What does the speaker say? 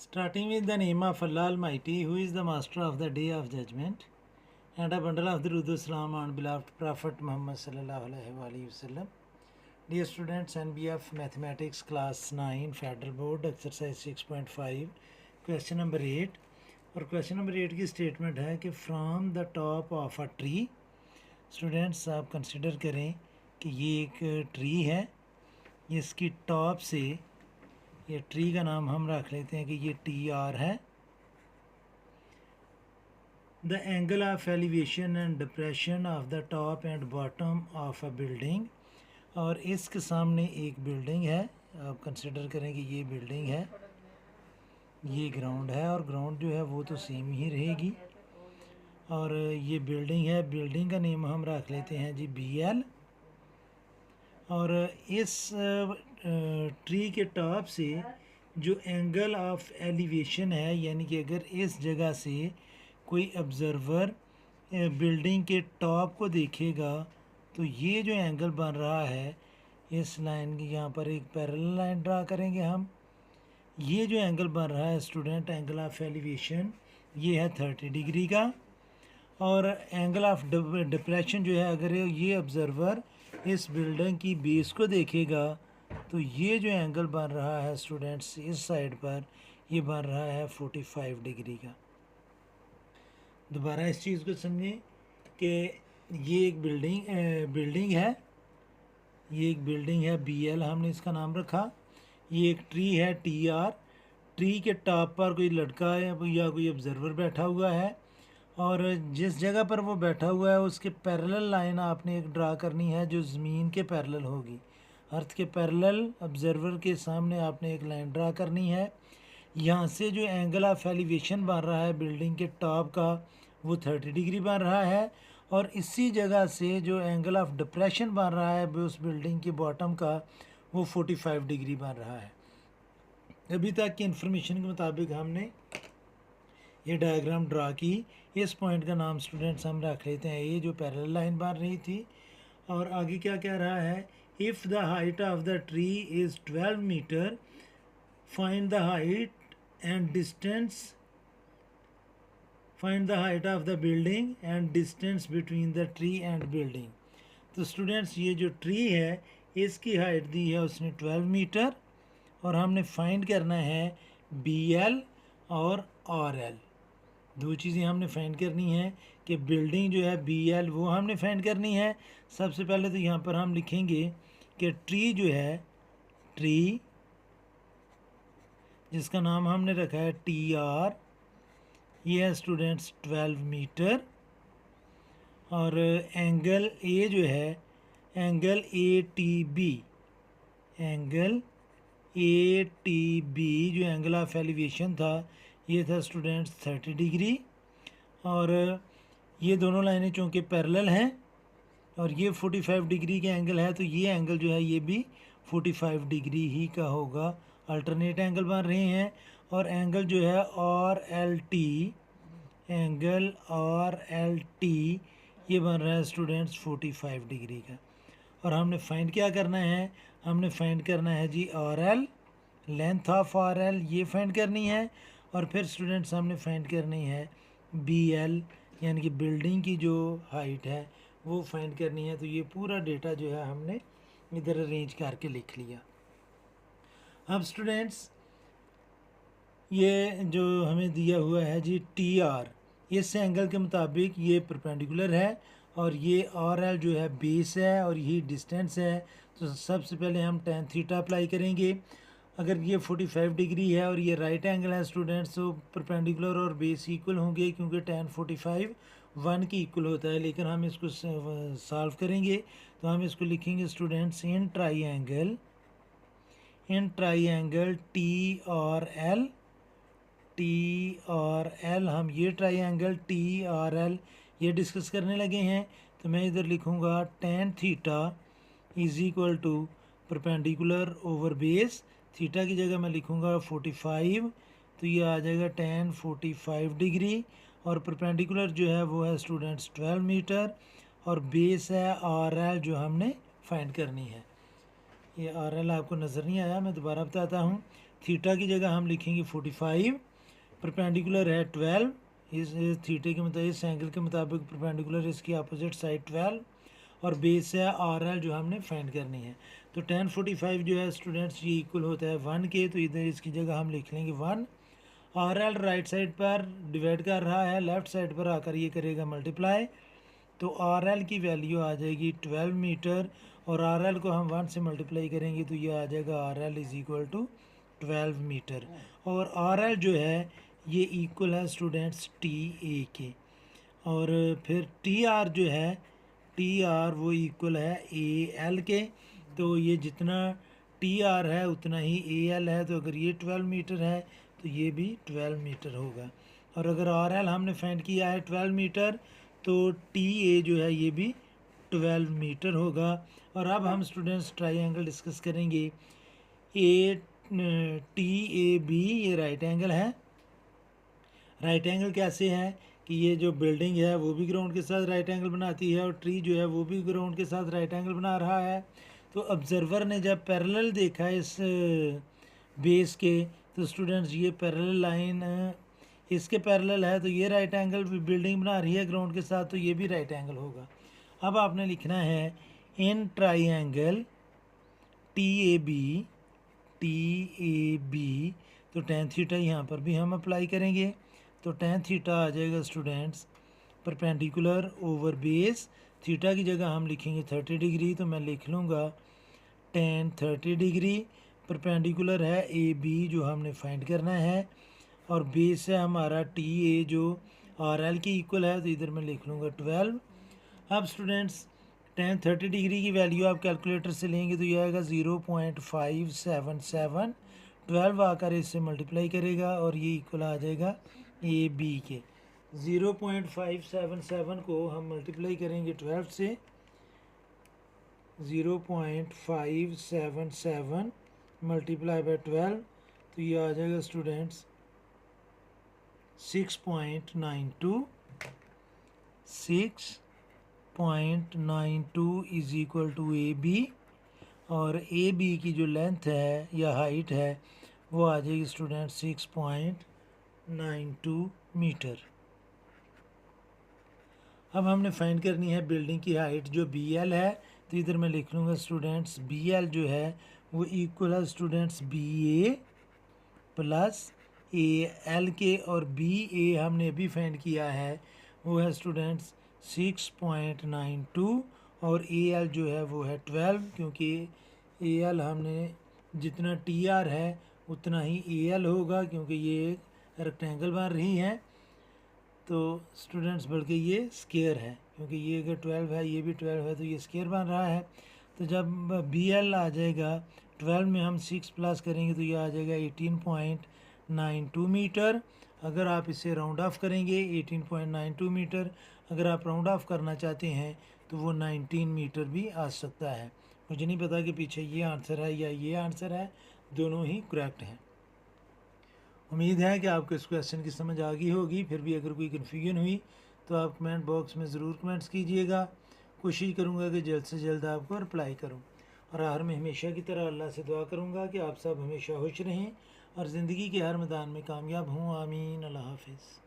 Starting with the name of Allah Almighty, who is the master of the day of judgment, and a bundle of the Rudu Salam on beloved Prophet Muhammad sallallahu alaihi wasallam. Dear students, NBF Mathematics Class 9 Federal Board Exercise 6.5 Question number 8 और question number 8 की statement है कि from the top of a tree. Students आप consider करें कि ये एक tree है, इसकी टॉप से, ये ट्री का नाम हम रख लेते हैं कि ये TR है। The angle of elevation and depression of the top and bottom of a building, और इसके सामने एक बिल्डिंग है। आप कंसिडर करें कि ये बिल्डिंग है, ये ग्राउंड है, और ग्राउंड जो है वो तो सेम ही रहेगी, और ये बिल्डिंग है। बिल्डिंग का नेम हम रख लेते हैं जी BL। और इस ट्री के टॉप से जो एंगल ऑफ एलिवेशन है, यानी कि अगर इस जगह से कोई ऑब्ज़र्वर बिल्डिंग के टॉप को देखेगा तो ये जो एंगल बन रहा है, इस लाइन की यहाँ पर एक पैरेलल लाइन ड्रा करेंगे हम। ये जो एंगल बन रहा है स्टूडेंट, एंगल ऑफ एलिवेशन, ये है 30 डिग्री का। और एंगल ऑफ डिप्रेशन जो है, अगर ये ऑब्ज़र्वर इस बिल्डिंग की बेस को देखेगा तो ये जो एंगल बन रहा है स्टूडेंट्स इस साइड पर, ये बन रहा है 45 डिग्री का। दोबारा इस चीज़ को समझें कि ये एक बिल्डिंग है, ये एक बिल्डिंग है BL, हमने इसका नाम रखा। ये एक ट्री है TR, ट्री के टॉप पर कोई लड़का है या कोई ऑब्ज़र्वर बैठा हुआ है, और जिस जगह पर वो बैठा हुआ है उसके पैरेलल लाइन आपने एक ड्रा करनी है जो ज़मीन के पैरेलल होगी। अर्थ के पैरेलल ऑब्ज़र्वर के सामने आपने एक लाइन ड्रा करनी है। यहाँ से जो एंगल ऑफ एलिवेशन बन रहा है बिल्डिंग के टॉप का, वो 30 डिग्री बन रहा है, और इसी जगह से जो एंगल ऑफ डिप्रेशन बन रहा है उस बिल्डिंग के बॉटम का, वो 45 डिग्री बन रहा है। अभी तक की इन्फॉर्मेशन के मुताबिक हमने ये डायग्राम ड्रा की। इस पॉइंट का नाम स्टूडेंट्स हम रख लेते हैं ये, जो पैरेलल लाइन बन रही थी। और आगे क्या कह रहा है, if the height of the tree is 12 metre, find the height and distance, find the height of the building and distance between the tree and building. तो स्टूडेंट्स ये जो ट्री है इसकी हाइट दी है उसने 12 मीटर, और हमने फाइंड करना है BL और RL। दो चीज़ें हमने फाइंड करनी है कि बिल्डिंग जो है BL वो हमने फाइंड करनी है। सबसे पहले तो यहाँ पर हम लिखेंगे कि ट्री जो है, ट्री जिसका नाम हमने रखा है TR, ये है स्टूडेंट्स 12 मीटर, और एंगल A जो है, एंगल ATB, एंगल ATB जो एंगल ऑफ एलिवेशन था, ये था स्टूडेंट्स 30 डिग्री। और ये दोनों लाइनें चूँकि पैरेलल हैं और ये 45 डिग्री के एंगल है, तो ये एंगल जो है ये भी 45 डिग्री ही का होगा। अल्टरनेट एंगल बन रहे हैं, और एंगल जो है RLT, एंगल RLT ये बन रहा है स्टूडेंट्स 45 डिग्री का। और हमने फाइंड क्या करना है, हमने फाइंड करना है जी RL, लेंथ ऑफ RL ये फाइंड करनी है, और फिर स्टूडेंट्स हमने फाइंड करनी है BL, यानी कि बिल्डिंग की जो हाइट है वो फाइंड करनी है। तो ये पूरा डेटा जो है हमने इधर अरेंज करके लिख लिया। अब स्टूडेंट्स ये जो हमें दिया हुआ है जी TR, इस एंगल के मुताबिक ये परपेंडिकुलर है, और ये RL जो है बेस है, और यही डिस्टेंस है। तो सबसे पहले हम tan थीटा अप्लाई करेंगे। अगर ये 45 डिग्री है और ये राइट एंगल है स्टूडेंट्स, तो परपेंडिकुलर और बेस इक्वल होंगे, क्योंकि tan 45 1 की इक्वल होता है। लेकिन हम इसको सॉल्व करेंगे तो हम इसको लिखेंगे students in triangle TRL, TRL, हम ये ट्राइएंगल TRL ये डिस्कस करने लगे हैं। तो मैं इधर लिखूँगा tan theta is equal to perpendicular over base, theta की जगह मैं लिखूँगा 45, तो ये आ जाएगा tan 45 डिग्री, और परपेंडिकुलर जो है वो है स्टूडेंट्स 12 मीटर, और बेस है RL जो हमने फाइंड करनी है। ये RL आपको नज़र नहीं आया, मैं दोबारा बताता हूँ। थीटा की जगह हम लिखेंगे 45, परपेंडिकुलर है 12, इस थीटे के मुताबिक, इस एंगल के मुताबिक परपेंडिकुलर इसकी अपोजिट साइड 12, और बेस है आर एल जो हमने फाइंड करनी है। तो 1045 जो है स्टूडेंट्स ये इक्वल होता है 1 के, तो इधर इसकी जगह हम लिख लेंगे 1। आर एल राइट साइड पर डिवाइड कर रहा है, लेफ़्ट साइड पर आकर ये करेगा मल्टीप्लाई, तो आर एल की वैल्यू आ जाएगी 12 मीटर, और आर एल को हम 1 से मल्टीप्लाई करेंगे तो ये आ जाएगा R L is equal to 12 metre. और आर एल जो है ये इक्वल है स्टूडेंट्स टी ए के, और फिर टी आर जो है, टी आर वो इक्वल है ए एल के। तो ये जितना टी आर है उतना ही ए एल है, तो अगर ये 12 मीटर है तो ये भी 12 मीटर होगा। और अगर आर एल हमने फाइंड किया है 12 मीटर, तो टी ए जो है ये भी 12 मीटर होगा। और अब हम स्टूडेंट्स ट्राइंगल डिस्कस करेंगे। ए टी ए बी ये राइट एंगल है। राइट एंगल कैसे है कि ये जो बिल्डिंग है वो भी ग्राउंड के साथ राइट एंगल बनाती है, और ट्री जो है वो भी ग्राउंड के साथ राइट एंगल बना रहा है। तो ऑब्जर्वर ने जब पैरेलल देखा इस बेस के, तो स्टूडेंट्स ये पैरेलल लाइन इसके पैरेलल है, तो ये राइट एंगल बिल्डिंग बना रही है ग्राउंड के साथ, तो ये भी राइट एंगल होगा। अब आपने लिखना है in triangle T A B, तो टेन थीटा यहाँ पर भी हम अप्लाई करेंगे। तो टेन थीटा आ जाएगा students perpendicular over base, theta की जगह हम लिखेंगे 30 डिग्री, तो मैं लिख लूँगा टेन 30 डिग्री। परपेंडिकुलर है ए बी जो हमने फाइंड करना है, और बेस है हमारा टी ए जो आर एल की इक्वल है, तो इधर मैं लिख लूँगा 12। अब स्टूडेंट्स टेन 30 डिग्री की वैल्यू आप कैलकुलेटर से लेंगे तो ये आएगा 0.577, 12 आकर इससे मल्टीप्लाई करेगा और ये इक्वल आ जाएगा ए बी के। 0.577 को हम मल्टीप्लाई करेंगे 12 से, 0.577 मल्टीप्लाई बाय 12, तो ये आ जाएगा students 6.92 is equal to A B, और ए बी की जो लेंथ है या हाइट है वो आ जाएगी स्टूडेंट 6.92 मीटर। अब हमने फाइंड करनी है बिल्डिंग की हाइट जो बी एल है, तो इधर मैं लिख लूँगा स्टूडेंट्स बी एल जो है वो इक्वल है students B A plus A L के, और बी ए हमने अभी फाइंड किया है वो है स्टूडेंट्स 6.92, और ए एल जो है वो है 12, क्योंकि ए एल हमने जितना टी आर है उतना ही ए एल होगा, क्योंकि ये एक रेक्टेंगल बन रही है। तो स्टूडेंट्स बल्कि ये स्क्वायर है, क्योंकि ये अगर 12 है ये भी 12 है, तो ये स्क्वायर बन रहा है। तो जब बी एल आ जाएगा 12 में हम 6 प्लस करेंगे तो ये आ जाएगा 18.92 मीटर। अगर आप इसे राउंड ऑफ करेंगे 18.92 मीटर, अगर आप राउंड ऑफ करना चाहते हैं तो वो 19 मीटर भी आ सकता है। मुझे नहीं पता कि पीछे ये आंसर है या ये आंसर है, दोनों ही करेक्ट हैं। उम्मीद है कि आपको इस क्वेश्चन की समझ आ गई होगी। फिर भी अगर कोई कन्फ्यूजन हुई तो आप कमेंट बॉक्स में ज़रूर कमेंट्स कीजिएगा। कोशिश करूँगा कि जल्द से जल्द आपको रिप्लाई करूँ, और आखिर में हमेशा की तरह अल्लाह से दुआ करूँगा कि आप सब हमेशा खुश रहें और ज़िंदगी के हर मैदान में कामयाब हों। आमीन। अल्लाह हाफिज़।